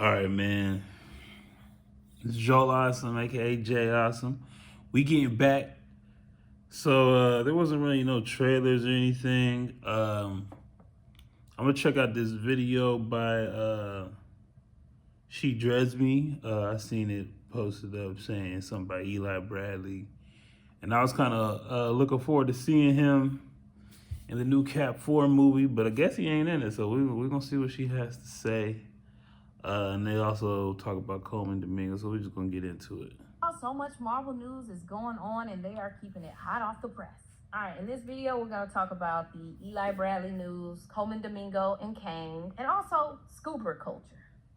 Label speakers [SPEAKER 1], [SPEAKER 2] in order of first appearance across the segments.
[SPEAKER 1] All right, man. It's Joel Awesome, aka Jay Awesome. We getting back. So there wasn't really no trailers or anything. I'm gonna check out this video by She Dreads Me. I seen it posted up saying something by Eli Bradley, and I was kind of looking forward to seeing him in the new Cap 4 movie, but I guess he ain't in it. So we're gonna see what she has to say. And they also talk about Coleman, Domingo, so we're just gonna get into it.
[SPEAKER 2] So much Marvel news is going on, and they are keeping it hot off the press. All right, in this video, we're going to talk about the Eli Bradley news, Coleman, Domingo, and Kang, and also scooper culture.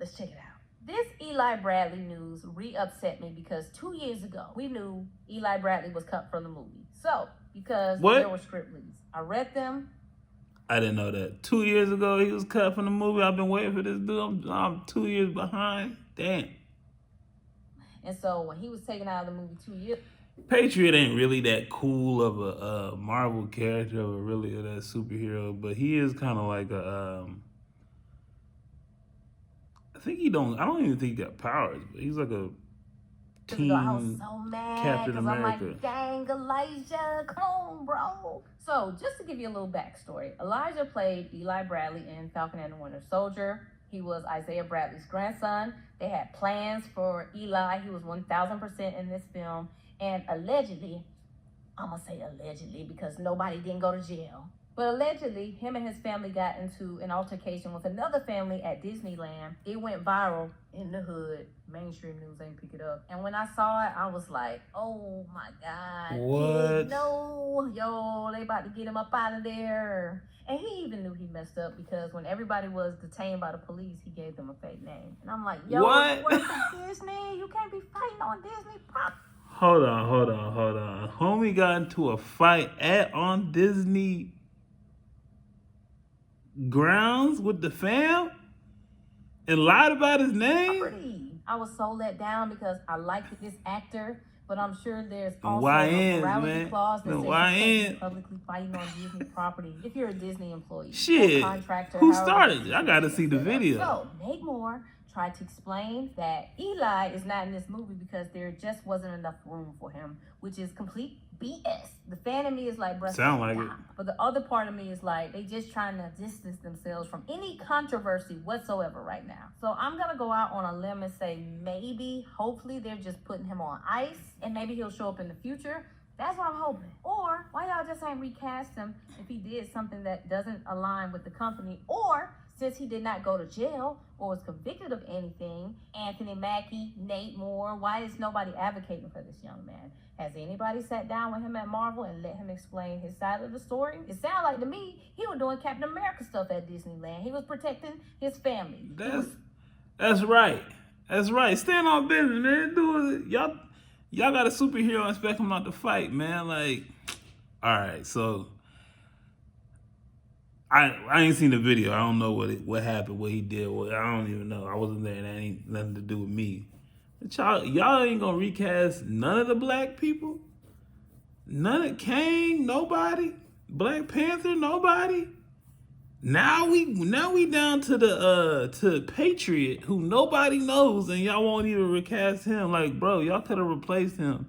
[SPEAKER 2] Let's check it out. This Eli Bradley news re-upset me because 2 years ago, we knew Eli Bradley was cut from the movie. So, because there were script leaks. I read them.
[SPEAKER 1] I didn't know that. 2 years ago, he was cut from the movie. I've been waiting for this dude. I'm 2 years behind. Damn.
[SPEAKER 2] And so when he was taken out of the movie 2 years,
[SPEAKER 1] Patriot ain't really that cool of a Marvel character or really that superhero, but he is kind of like a. I don't even think he got powers, but he's like a teen
[SPEAKER 2] I was so mad
[SPEAKER 1] Captain
[SPEAKER 2] because I'm
[SPEAKER 1] America.
[SPEAKER 2] like, dang, Elijah, come on, bro. So just to give you a little backstory, Elijah played Eli Bradley in Falcon and the Winter Soldier. He was Isaiah Bradley's grandson. They had plans for Eli. He was 1,000% in this film. And allegedly, I'm going to say allegedly because nobody didn't go to jail. But allegedly, him and his family got into an altercation with another family at Disneyland. It went viral in the hood. Mainstream news ain't pick it up. And when I saw it, I was like, oh my God.
[SPEAKER 1] What?
[SPEAKER 2] Kid, no. Yo, they about to get him up out of there. And he even knew he messed up because when everybody was detained by the police, he gave them a fake name. And I'm like, yo,
[SPEAKER 1] what?
[SPEAKER 2] You work for Disney? You can't be fighting on Disney property.
[SPEAKER 1] Hold on. Homie got into a fight on Disney grounds with the fam and lied about his name?
[SPEAKER 2] I was so let down because I liked this actor, but I'm sure there's also
[SPEAKER 1] YNs,
[SPEAKER 2] a morality
[SPEAKER 1] man.
[SPEAKER 2] clause that says you can't be publicly fighting on Disney property if you're a Disney employee.
[SPEAKER 1] Shit,
[SPEAKER 2] contractor,
[SPEAKER 1] who started it? I gotta see the video.
[SPEAKER 2] So, Nate Moore tried to explain that Eli is not in this movie because there just wasn't enough room for him, which is complete BS. The fan of me is like, bruh,
[SPEAKER 1] sound like it.
[SPEAKER 2] But the other part of me is like, they just trying to distance themselves from any controversy whatsoever right now. So I'm gonna go out on a limb and say maybe, hopefully they're just putting him on ice and maybe he'll show up in the future. That's what I'm hoping. Or why y'all just ain't recast him if he did something that doesn't align with the company, or since he did not go to jail or was convicted of anything, Anthony Mackie, Nate Moore, why is nobody advocating for this young man? Has anybody sat down with him at Marvel and let him explain his side of the story? It sounds like to me he was doing Captain America stuff at Disneyland. He was protecting his family.
[SPEAKER 1] That's right. That's right. Stand on business, man. Do it. Y'all got a superhero and expect him not to fight, man. Like, all right, so I ain't seen the video. I don't know what happened, what he did. I don't even know. I wasn't there. That ain't nothing to do with me. But y'all ain't gonna recast none of the black people. None of Kang, nobody. Black Panther, nobody. Now we down to to Patriot, who nobody knows, and y'all won't even recast him. Like, bro, y'all could have replaced him.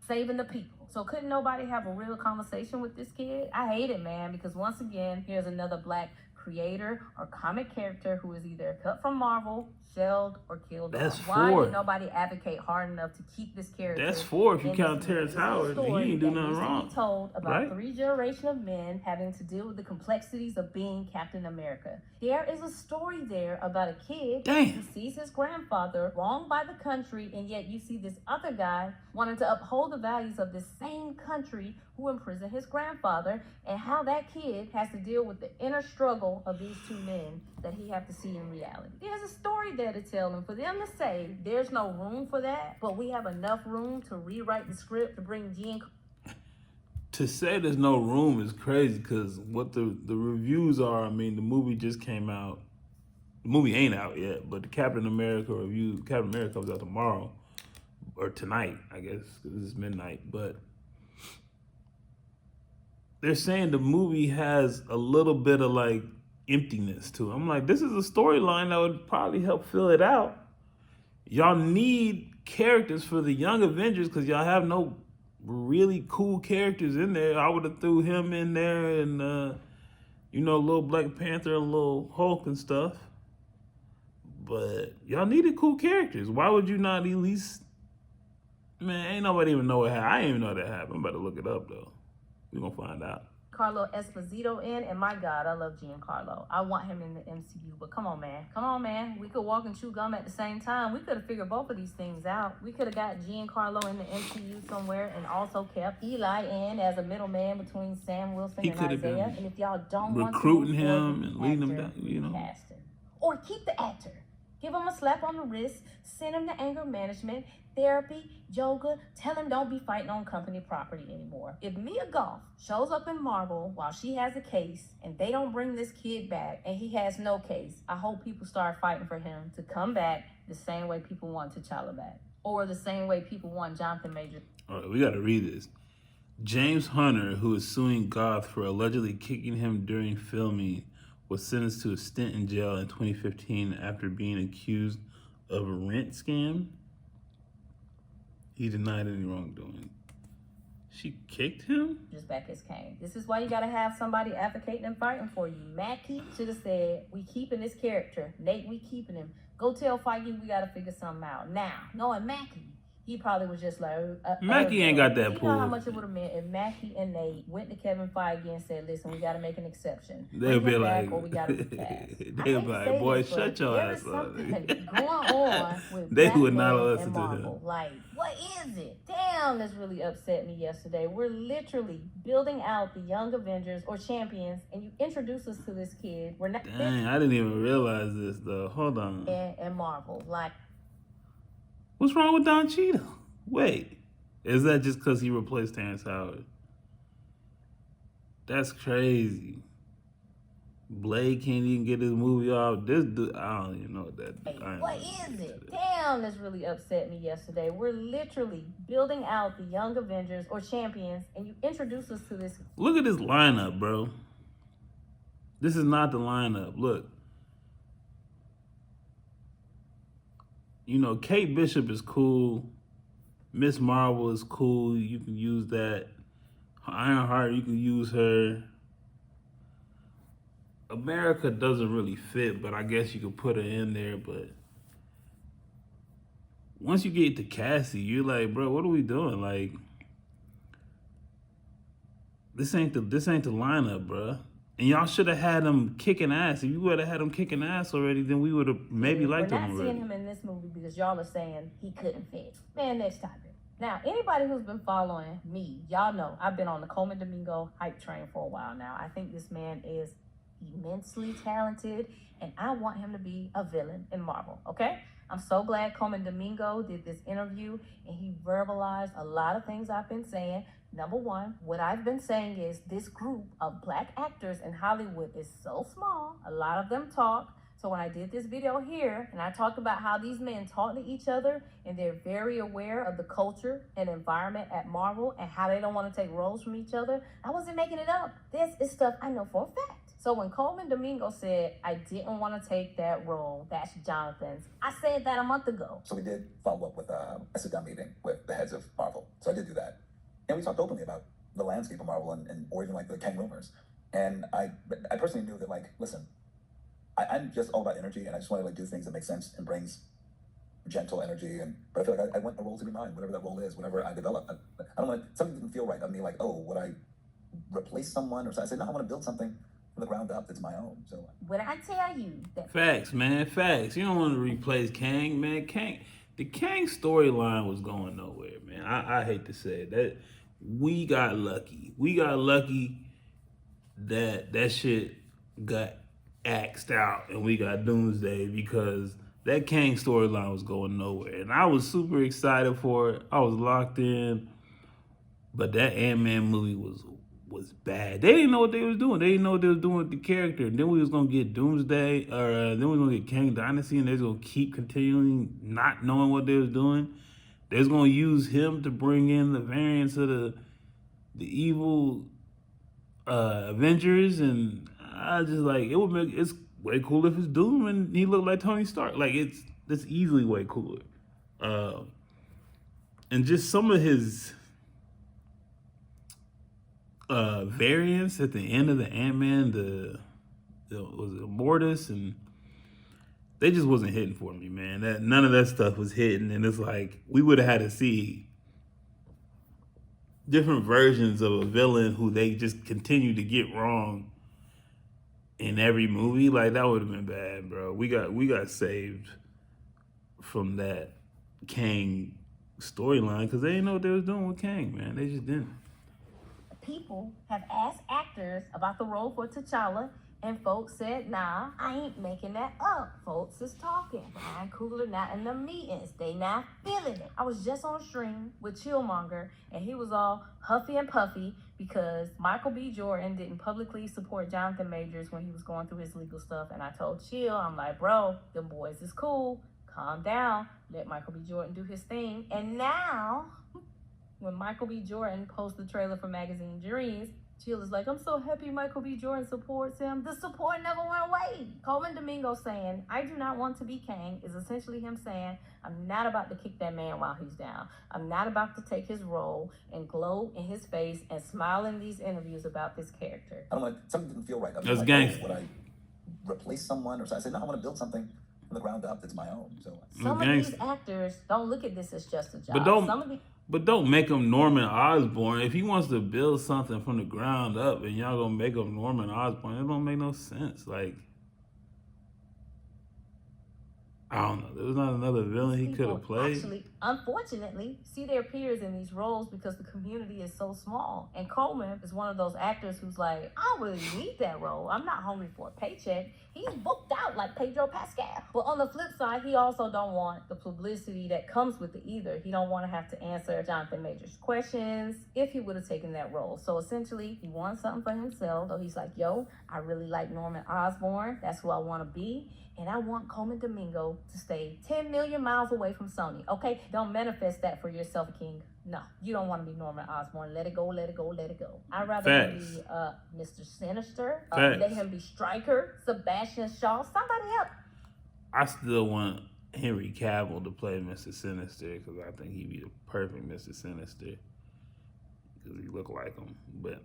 [SPEAKER 2] Saving the people. So couldn't nobody have a real conversation with this kid? I hate it, man, because once again, here's another black creator or comic character who is either cut from Marvel, shelled, or killed off. Why did nobody advocate hard enough to keep this character?
[SPEAKER 1] That's four if you count Terrence Howard. He ain't do nothing wrong.
[SPEAKER 2] Be told about 3 generations of men having to deal with the complexities of being Captain America. There is a story there about a kid who sees his grandfather wronged by the country, and yet you see this other guy wanting to uphold the values of this same country who imprisoned his grandfather, and how that kid has to deal with the inner struggle of these two men that he have to see in reality. There's a story there to tell, and for them to say there's no room for that, but we have enough room to rewrite the script to bring Gene.
[SPEAKER 1] To say there's no room is crazy, because what the reviews are, I mean, the movie just came out. The movie ain't out yet, but the Captain America comes out tomorrow, or tonight, I guess, because it's midnight, but they're saying the movie has a little bit of like emptiness to it. I'm like, this is a storyline that would probably help fill it out. Y'all need characters for the young Avengers because y'all have no really cool characters in there. I would have threw him in there and little Black Panther and little Hulk and stuff. But y'all needed cool characters. Why would you not at least? Man, ain't nobody even know what happened. I didn't even know that happened. I'm about to look it up though. We gonna find out.
[SPEAKER 2] Carlo Esposito in, and my God, I love Giancarlo. I want him in the MCU, but come on, man. We could walk and chew gum at the same time. We could have figured both of these things out. We could have got Giancarlo in the MCU somewhere and also kept Eli in as a middleman between Sam Wilson and Isaiah. And if y'all don't want to
[SPEAKER 1] recruiting him and leading him down,
[SPEAKER 2] cast him. Or keep the actor. Give him a slap on the wrist, send him to anger management, therapy, yoga, tell him don't be fighting on company property anymore. If Mia Goth shows up in Marvel while she has a case and they don't bring this kid back and he has no case, I hope people start fighting for him to come back the same way people want T'Challa back. Or the same way people want Jonathan Majors.
[SPEAKER 1] All right, we got to read this. James Hunter, who is suing Goth for allegedly kicking him during filming, was sentenced to a stint in jail in 2015 after being accused of a rent scam. He denied any wrongdoing. She kicked him?
[SPEAKER 2] Just back as Kang. This is why you gotta have somebody advocating and fighting for you. Mackie should have said, we keeping this character. Nate, we keeping him. Go tell Feige we gotta figure something out. Now, knowing Mackie, he probably was just like...
[SPEAKER 1] Mackie ain't got that pull.
[SPEAKER 2] You know how much it would have meant if Mackie and Nate went to Kevin Feige and said, listen, we got to make an exception.
[SPEAKER 1] They'll be like...
[SPEAKER 2] Or we got to recast.
[SPEAKER 1] They'll be like, boy, shut your ass up.
[SPEAKER 2] Going on with
[SPEAKER 1] they would
[SPEAKER 2] Batman
[SPEAKER 1] not listen
[SPEAKER 2] and
[SPEAKER 1] to
[SPEAKER 2] Marvel.
[SPEAKER 1] him.
[SPEAKER 2] Like, what is it? Damn, this really upset me yesterday. We're literally building out the young Avengers or champions, and you introduce us to this kid. We're not...
[SPEAKER 1] Dang, I didn't even realize this, though. Hold on.
[SPEAKER 2] And Marvel. Like...
[SPEAKER 1] What's wrong with Don Cheadle? Wait, is that just because he replaced Terrence Howard? That's crazy. Blade can't even get his movie off. This dude, I don't even know what that.
[SPEAKER 2] What is it? Damn, this really upset me yesterday. We're literally building out the young Avengers or champions, and you introduce us to this.
[SPEAKER 1] Look at this lineup, bro. This is not the lineup. Look. Kate Bishop is cool. Miss Marvel is cool. You can use that. Ironheart, you can use her. America doesn't really fit, but I guess you could put her in there. But once you get to Cassie, you're like, bro, what are we doing? Like, this ain't the lineup, bro. And y'all should have had him kicking ass. If you would have had him kicking ass already, then we would have maybe liked him already.
[SPEAKER 2] We're not seeing him in this movie because y'all are saying he couldn't fit. Man, next topic. Now, anybody who's been following me, y'all know I've been on the Coleman Domingo hype train for a while now. I think this man is immensely talented, and I want him to be a villain in Marvel, okay? I'm so glad Coleman Domingo did this interview, and he verbalized a lot of things I've been saying. Number one, what I've been saying is this group of Black actors in Hollywood is so small. A lot of them talk. So when I did this video here, and I talked about how these men talk to each other, and they're very aware of the culture and environment at Marvel, and how they don't want to take roles from each other, I wasn't making it up. This is stuff I know for a fact. So when Coleman Domingo said, I didn't want to take that role, that's Jonathan's, I said that a month ago.
[SPEAKER 3] So we did follow up with a sit-down meeting with the heads of Marvel. So I did do that. And we talked openly about the landscape of Marvel or even like the Kang rumors. And I personally knew that, like, listen, I'm just all about energy, and I just want to like do things that make sense and brings gentle energy. But I feel like I want a role to be mine, whatever that role is, whatever I develop. I don't want something didn't feel right. I mean, like, oh, would I replace someone or something? I said, no, I want to build something from the ground up that's my own. So
[SPEAKER 2] when I tell you that
[SPEAKER 1] facts, man, facts. You don't want to replace Kang, man. The Kang storyline was going nowhere, man. I hate to say it. That we got lucky. We got lucky that shit got axed out and we got Doomsday, because that Kang storyline was going nowhere. And I was super excited for it. I was locked in. But that Ant-Man movie was bad. They didn't know what they was doing. They didn't know what they was doing with the character. And then we was going to get Doomsday, or then we was going to get Kang Dynasty, and they was going to keep continuing not knowing what they was doing. They was going to use him to bring in the variants of the evil Avengers, and I just like it would make it's way cooler if it's Doom and he looked like Tony Stark. Like it's easily way cooler. And just some of his variants at the end of the Ant-Man, the was it Mortis, and they just wasn't hitting for me, man. That none of that stuff was hitting, and it's like we would have had to see different versions of a villain who they just continue to get wrong in every movie. Like that would have been bad, bro. We got saved from that Kang storyline because they didn't know what they was doing with Kang, man. They just didn't.
[SPEAKER 2] People have asked actors about the role for T'Challa, and folks said, nah, I ain't making that up. Folks is talking. Ryan Coogler not in the meetings. They not feeling it. I was just on stream with Chillmonger, and he was all huffy and puffy because Michael B. Jordan didn't publicly support Jonathan Majors when he was going through his legal stuff. And I told Chill, I'm like, bro, the boys is cool. Calm down. Let Michael B. Jordan do his thing. And now, when Michael B. Jordan posted the trailer for Magazine Dreams, Chill is like, I'm so happy Michael B. Jordan supports him. The support never went away. Coleman Domingo saying, I do not want to be Kang is essentially him saying, I'm not about to kick that man while he's down. I'm not about to take his role and glow in his face and smile in these interviews about this character.
[SPEAKER 3] I don't want something didn't feel right.
[SPEAKER 1] That's
[SPEAKER 3] like,
[SPEAKER 1] gangster.
[SPEAKER 3] Would I replace someone or something? I said, no, I want to build something from the ground up that's my own. So
[SPEAKER 2] some of these actors don't look at this as just a job.
[SPEAKER 1] But don't make him Norman Osborn. If he wants to build something from the ground up and y'all gonna make him Norman Osborn, it don't make no sense. Like, I don't know. There was not another villain he could have played.
[SPEAKER 2] Actually, unfortunately, see their peers in these roles because the community is so small. And Coleman is one of those actors who's like, I don't really need that role. I'm not hungry for a paycheck. He's booked out like Pedro Pascal. But on the flip side, he also don't want the publicity that comes with it either. He don't want to have to answer Jonathan Majors' questions if he would have taken that role. So essentially, he wants something for himself. So he's like, yo, I really like Norman Osborn. That's who I want to be. And I want Coleman Domingo to stay 10 million miles away from Sony. Okay? Don't manifest that for yourself, King. No, you don't want to be Norman Osborn. Let it go, let it go, let it go. I'd rather him be Mr. Sinister. Let him be Stryker, Sebastian Shaw, somebody else.
[SPEAKER 1] I still want Henry Cavill to play Mr. Sinister because I think he'd be the perfect Mr. Sinister because he look like him. But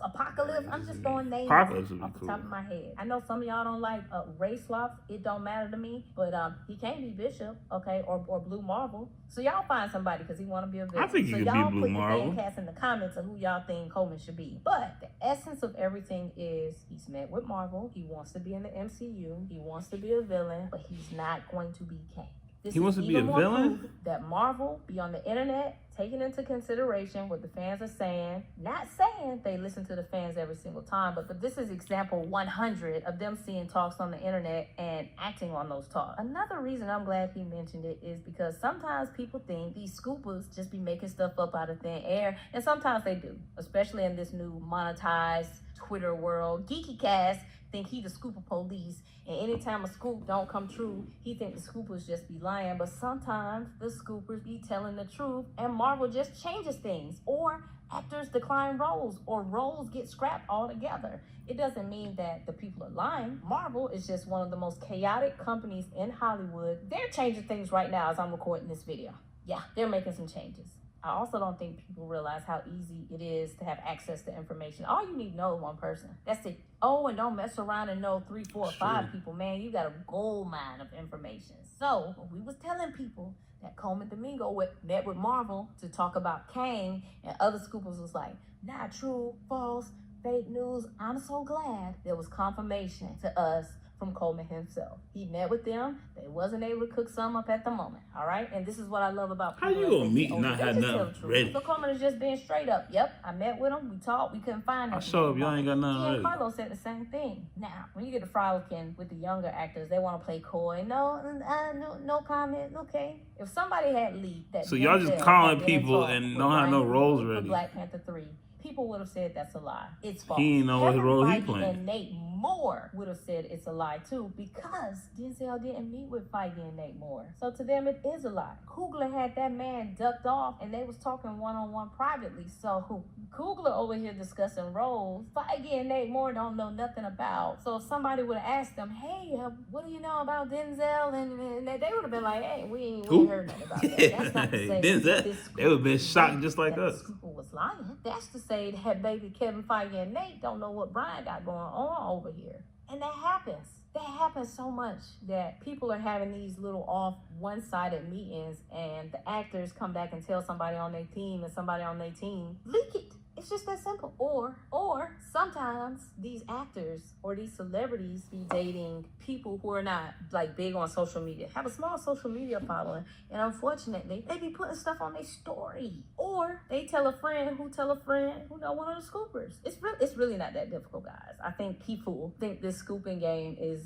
[SPEAKER 2] Apocalypse, I'm just throwing names
[SPEAKER 1] off
[SPEAKER 2] the top of my head. I know some of y'all don't like race swaps. It don't matter to me, but he can't be Bishop, okay, or Blue Marvel. So y'all find somebody because he want to be a villain.
[SPEAKER 1] I think he
[SPEAKER 2] so
[SPEAKER 1] could
[SPEAKER 2] y'all
[SPEAKER 1] be Blue
[SPEAKER 2] put
[SPEAKER 1] Marvel.
[SPEAKER 2] the fan cast in the comments of who y'all think Coleman should be. But the essence of everything is he's met with Marvel. He wants to be in the MCU. He wants to be a villain, but he's not going to be Kang. He
[SPEAKER 1] wants to be a villain?
[SPEAKER 2] That Marvel be on the internet, taking into consideration what the fans are saying. Not saying they listen to the fans every single time, but this is example 100 of them seeing talks on the internet and acting on those talks. Another reason I'm glad he mentioned it is because sometimes people think these scoopers just be making stuff up out of thin air, and sometimes they do, especially in this new monetized Twitter world. Geeky Cast think he the scooper police, and anytime a scoop don't come true, he think the scoopers just be lying. But sometimes the scoopers be telling the truth, and Marvel just changes things, or actors decline roles, or roles get scrapped altogether. It doesn't mean that the people are lying. Marvel is just one of the most chaotic companies in Hollywood. They're changing things right now as I'm recording this video. Yeah, they're making some changes. I also don't think people realize how easy it is to have access to information. All you need to know is one person. That's it. Oh, and don't mess around and know 3, 4, 5 people. Man, you got a gold mine of information. So we was telling people that Coleman Domingo met with Marvel to talk about Kang, and other scoopers was like, not true, false, fake news. I'm so glad there was confirmation to us from Coleman himself. He met with them. They wasn't able to cook some up at the moment. All right, and this is what I love about people.
[SPEAKER 1] How you gonna meet and not have nothing ready?
[SPEAKER 2] So Coleman is just being straight up. Yep, I met with him. We talked. We couldn't find him.
[SPEAKER 1] I show up. Y'all ain't got nothing ready.
[SPEAKER 2] Carlos said the same thing. Now, when you get to frolicking with the younger actors, they want to play coy. No comment. Okay. If somebody had leaked that,
[SPEAKER 1] so y'all just calling people and don't have no roles ready.
[SPEAKER 2] Black Panther 3. People would have said that's a lie. It's false.
[SPEAKER 1] He ain't know what role he playing.
[SPEAKER 2] And Nate Moore would have said it's a lie too, because Denzel didn't meet with Feige and Nate Moore. So to them, it is a lie. Coogler had that man ducked off, and they was talking one-on-one privately. So Coogler over here discussing roles, Feige and Nate Moore don't know nothing about. So if somebody would have asked them, hey, what do you know about Denzel? And they would have been like, hey, we ain't heard nothing about that. That's not to say
[SPEAKER 1] Denzel, they would have been shocked just like us.
[SPEAKER 2] Scooper was lying. That's to say that baby Kevin Feige and Nate don't know what Brian got going on over here. And that happens. That happens so much that people are having these little off one-sided meetings, and the actors come back and tell somebody on their team, and somebody on their team leak it. It's just that simple. Or sometimes these actors or these celebrities be dating people who are not like big on social media, have a small social media following, and unfortunately they be putting stuff on their story. Or they tell a friend who know one of the scoopers. It's really not that difficult, guys. I think people think this scooping game is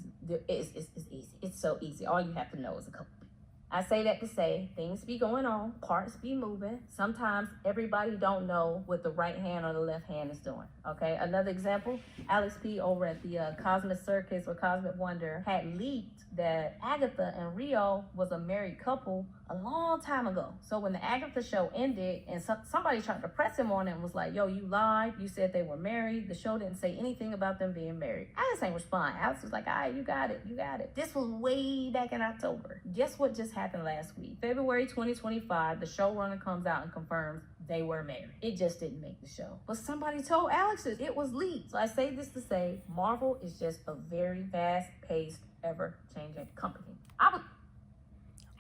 [SPEAKER 2] easy. It's so easy. All you have to know is a couple. I say that to say things be going on, parts be moving. Sometimes everybody don't know what the right hand or the left hand is doing, okay? Another example, Alex P. over at the Cosmic Circus or Cosmic Wonder had leaked that Agatha and Rio was a married couple a long time ago. So when the Agatha show ended and somebody tried to press him on it and was like, yo, you lied, you said they were married. The show didn't say anything about them being married. Alex ain't respond. Alex was like, all right, you got it. This was way back in October. Guess what just happened last week? February 2025, the showrunner comes out and confirms they were married. It just didn't make the show. But somebody told Alex it was leaked. So I say this to say Marvel is just a very fast-paced, ever-changing company.
[SPEAKER 1] I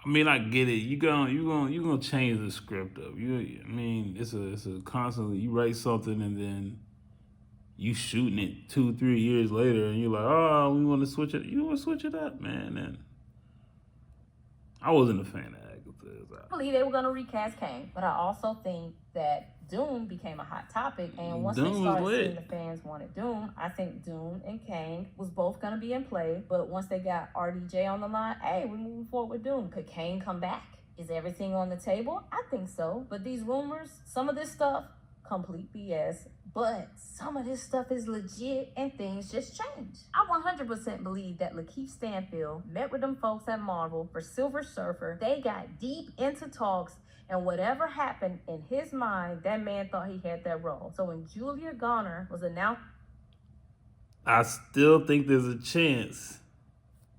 [SPEAKER 1] mean, I get it. You gonna change the script up. It's a constantly. You write something and then you shooting it 2-3 years later, and you're like, oh, we want to switch it. You want to switch it up, man. And I wasn't a fan of Agatha.
[SPEAKER 2] I believe they were gonna recast Kang, but I also think that Doom became a hot topic, and once they started seeing the fans wanted Doom, I think Doom and Kang was both gonna be in play. But once they got RDJ on the line, hey, we're moving forward with Doom. Could Kang come back? Is everything on the table? I think so. But these rumors, some of this stuff, complete BS. But some of this stuff is legit and things just change. I 100% believe that Lakeith Stanfield met with them folks at Marvel for Silver Surfer. They got deep into talks, and whatever happened in his mind, that man thought he had that role. So when Julia Garner was announced,
[SPEAKER 1] I still think there's a chance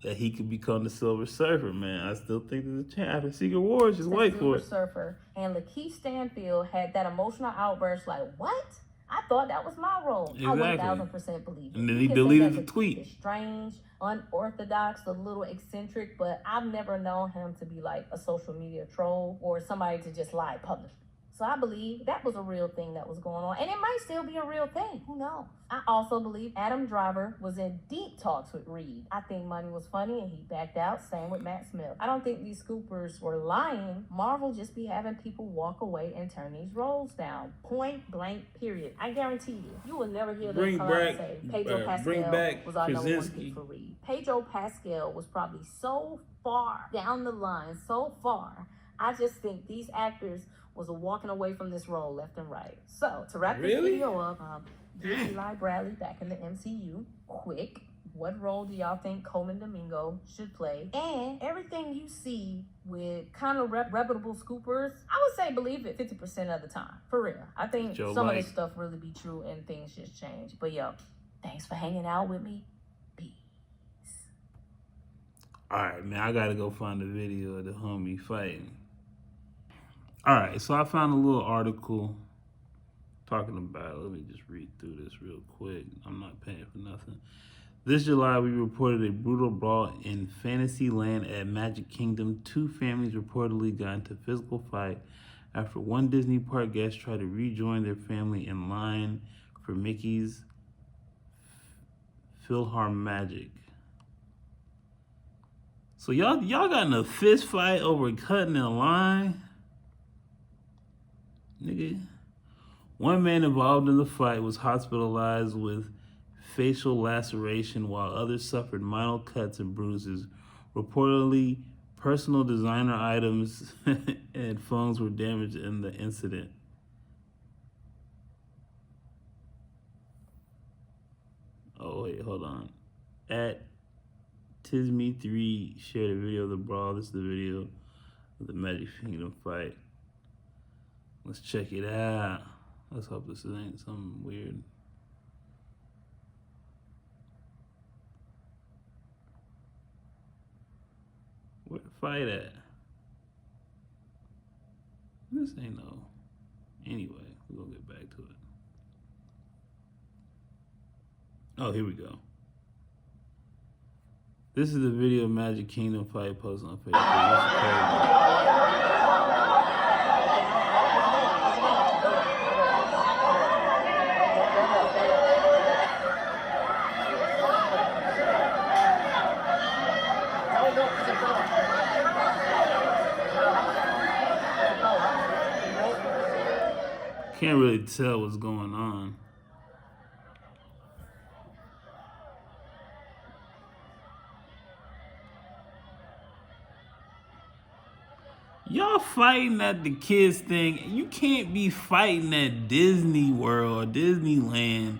[SPEAKER 1] that he could become the Silver Surfer, man. I still think there's a chance. After Secret Wars, just wait for it.
[SPEAKER 2] Silver Surfer, and Lakeith Stanfield had that emotional outburst like, what? I thought that was my role.
[SPEAKER 1] Exactly.
[SPEAKER 2] I 1000% believe it.
[SPEAKER 1] And then he deleted the tweet.
[SPEAKER 2] It's strange, unorthodox, a little eccentric, but I've never known him to be like a social media troll or somebody to just lie publicly. So I believe that was a real thing that was going on. And it might still be a real thing. Who knows? I also believe Adam Driver was in deep talks with Reed. I think money was funny and he backed out. Same with Matt Smith. I don't think these scoopers were lying. Marvel just be having people walk away and turn these roles down. Point blank, period. I guarantee you, you will never hear them come out and say Pedro Pascal was our number one pick for Reed. Pedro Pascal was probably so far down the line, so far. I just think these actors was walking away from this role left and right. So to wrap this video up, Eli Bradley back in the MCU, quick. What role do y'all think Coleman Domingo should play? And everything you see with kind of reputable scoopers, I would say believe it 50% of the time. For real. I think some of this stuff really be true and things just change. But yo, thanks for hanging out with me. Peace.
[SPEAKER 1] All right, man, I gotta go find a video of the homie fighting. All right, so I found a little article talking about it. Let me just read through this real quick. I'm not paying for nothing. This July, we reported a brutal brawl in Fantasyland at Magic Kingdom. 2 families reportedly got into a physical fight after one Disney park guest tried to rejoin their family in line for Mickey's PhilharMagic. So y'all got in a fist fight over cutting in line? Nigga. One man involved in the fight was hospitalized with facial laceration while others suffered minor cuts and bruises. Reportedly, personal designer items and phones were damaged in the incident. Oh Oh, wait, hold on. At Tisme3 shared a video of the brawl. This is the video of the Magic Kingdom fight. Let's check it out. Let's hope this ain't something weird. Where the fight at? This ain't no. Anyway, we're gonna get back to it. Oh, here we go. This is the video of Magic Kingdom fight posted on Facebook. Can't really tell what's going on. Y'all fighting at the kids thing. You can't be fighting at Disney World or Disneyland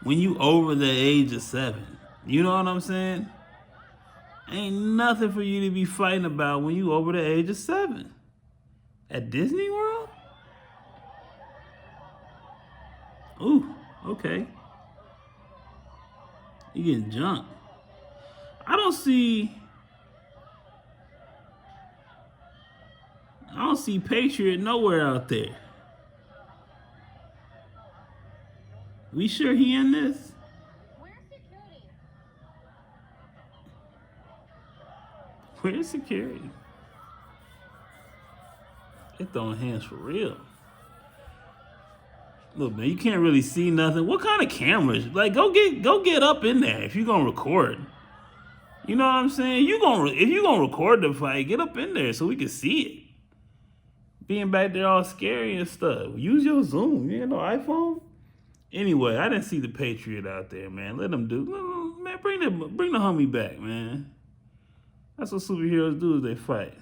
[SPEAKER 1] when you over the age of 7. You know what I'm saying? Ain't nothing for you to be fighting about when you over the age of 7. At Disney World? Ooh, okay. You getting jumped. I don't see Patriot nowhere out there. We sure he in this?
[SPEAKER 2] Where's security?
[SPEAKER 1] Where's security? They throwing hands for real. Look, man, you can't really see nothing. What kind of cameras? Like, go get up in there if you're gonna record. You know what I'm saying? If you gonna record the fight, get up in there so we can see it. Being back there all scary and stuff. Use your Zoom. You ain't no iPhone. Anyway, I didn't see the Patriot out there, man. Let them do. Man, bring the homie back, man. That's what superheroes do, is they fight.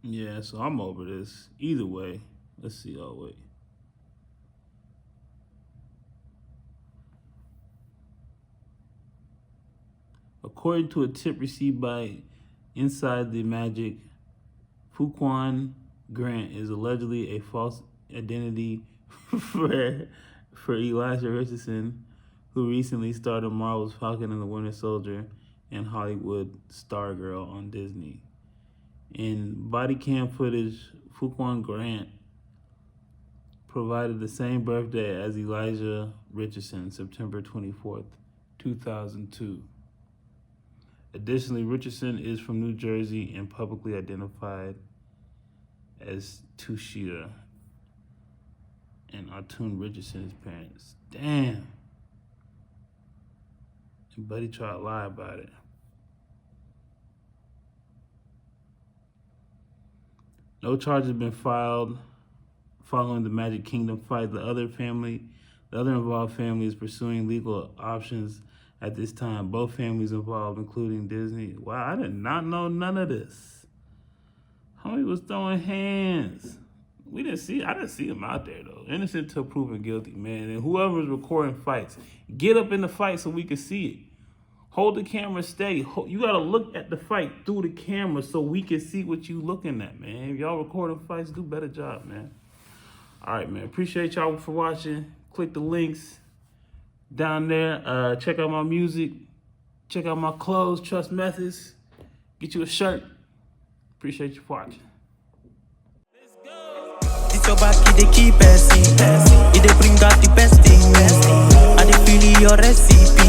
[SPEAKER 1] Yeah, so I'm over this. Either way. Let's see. Oh, wait. According to a tip received by Inside the Magic, Fuquan Grant is allegedly a false identity for Elijah Richardson, who recently starred in Marvel's Falcon and the Winter Soldier and Hollywood Stargirl on Disney. In body cam footage, Fuquan Grant provided the same birthday as Elijah Richardson, September 24th, 2002. Additionally, Richardson is from New Jersey and publicly identified as Tushita and Artun Richardson's parents. Damn. And Buddy tried to lie about it. No charges have been filed following the Magic Kingdom fight. The other involved family is pursuing legal options at this time. Both families involved, including Disney. Wow, I did not know none of this. Homie was throwing hands. I didn't see him out there, though. Innocent till proven guilty, man. And whoever's recording fights, get up in the fight so we can see it. Hold the camera steady. You got to look at the fight through the camera so we can see what you looking at, man. If y'all recording fights, do a better job, man. All right, man. Appreciate y'all for watching. Click the links down there. Check out my music. Check out my clothes, Trust Methods. Get you a shirt. Appreciate you for watching.
[SPEAKER 4] It's your back, they keep passing. It they bring out the best thing. I they feel your recipe.